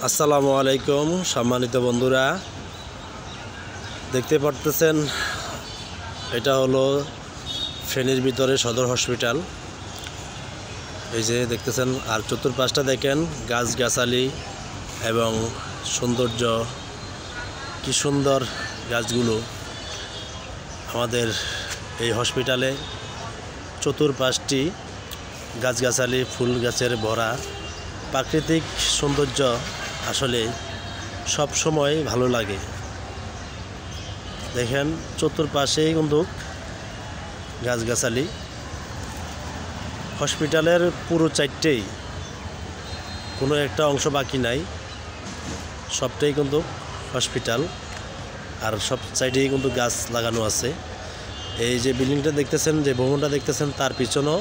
আসসালামু আলাইকুম সম্মানিত বন্ধুরা, দেখতে পারতেছেন এটা হলো ফেনীর ভিতরে সদর হসপিটাল। এই যে দেখতেছেন, আর চতুর্পাশটা দেখেন গাছগাছালি এবং সৌন্দর্য, কি সুন্দর গাছগুলো। আমাদের এই হসপিটালে চতুর্পাশটি গাছগাছালি ফুল গাছের ভরা, প্রাকৃতিক সৌন্দর্য আসলে সব সময় ভালো লাগে। দেখেন চতুর্পাশেই কিন্তু গাছগাছালি। হসপিটালের পুরো চারটেই, কোনো একটা অংশ বাকি নাই, সবটাই কিন্তু হসপিটাল। আর সব সাইডেই কিন্তু গাছ লাগানো আছে। এই যে বিল্ডিংটা দেখতেছেন, যে ভবনটা দেখতেছেন, তার পিছনেও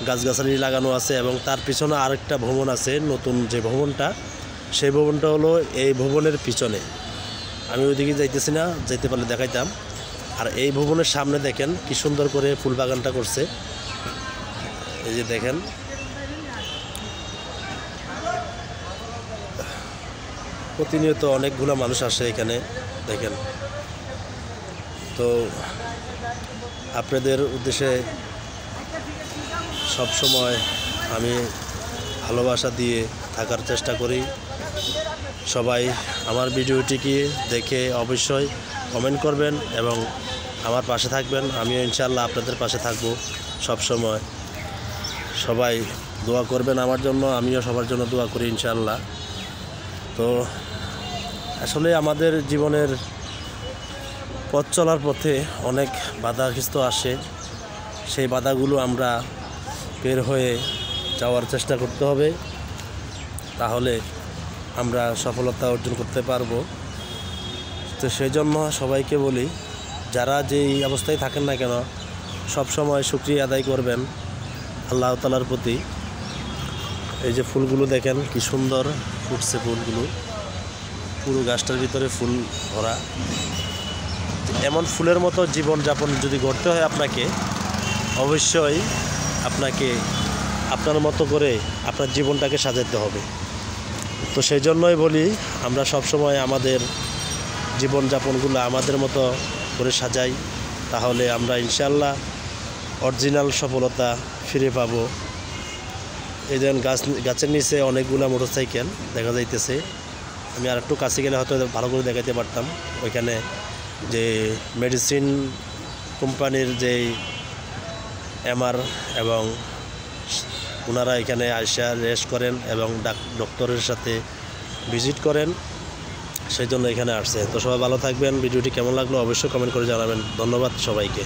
গাছগাছালি লাগানো আছে এবং তার পিছনে আরেকটা ভবন আছে, নতুন যে ভবনটা, সেই ভবনটা হলো এই ভবনের পিছনে। আমি ওইদিকে যাইতেছি না, যাইতে পারলে দেখাইতাম। আর এই ভবনের সামনে দেখেন কি সুন্দর করে ফুল বাগানটা করছে। এই যে দেখেন, প্রতিনিয়ত অনেকগুলো মানুষ আসে এখানে, দেখেন। তো আপনাদের উদ্দেশ্যে সব সময় আমি ভালোবাসা দিয়ে থাকার চেষ্টা করি। সবাই আমার ভিডিওটিকে দেখে অবশ্যই কমেন্ট করবেন এবং আমার পাশে থাকবেন। আমিও ইনশাআল্লাহ আপনাদের পাশে থাকব সব সময়। সবাই দোয়া করবেন আমার জন্য, আমিও সবার জন্য দোয়া করি ইনশাআল্লাহ। তো আসলে আমাদের জীবনের পথ চলার পথে অনেক বাধাগ্রস্ত আসে, সেই বাধাগুলো আমরা বের হয়ে যাওয়ার চেষ্টা করতে হবে, তাহলে আমরা সফলতা অর্জন করতে পারবো। তো সেই জন্য সবাইকে বলি, যারা যেই অবস্থায় থাকেন না কেন, সব সময় শুকরিয়া আদায় করবেন আল্লাহ তাআলার প্রতি। এই যে ফুলগুলো দেখেন কি সুন্দর ফুটছে, ফুলগুলো পুরো গাছটার ভিতরে ফুল ভরা। এমন ফুলের মতো জীবনযাপন যদি গড়তে হয় আপনাকে, অবশ্যই আপনাকে আপনার মতো করে আপনার জীবনটাকে সাজাতে হবে। তো সেই জন্যই বলি, আমরা সব সময় আমাদের জীবনযাপনগুলো আমাদের মতো করে সাজাই, তাহলে আমরা ইনশাআল্লাহ অরিজিনাল সফলতা ফিরে পাব। এই যেন গাছের নিচে অনেকগুলো মোটরসাইকেল দেখা যাইতেছে। আমি আর একটু কাছে গেলে হয়তো ভালো করে দেখাতে পারতাম। ওইখানে যে মেডিসিন কোম্পানির যেই এমআর এবং ওনারা এখানে আইসা রেস্ট করেন এবং ডক্টরের সাথে ভিজিট করেন, সেই জন্য এখানে আসছে। তো সবাই ভালো থাকবেন। ভিডিওটি কেমন লাগলো অবশ্যই কমেন্ট করে জানাবেন। ধন্যবাদ সবাইকে।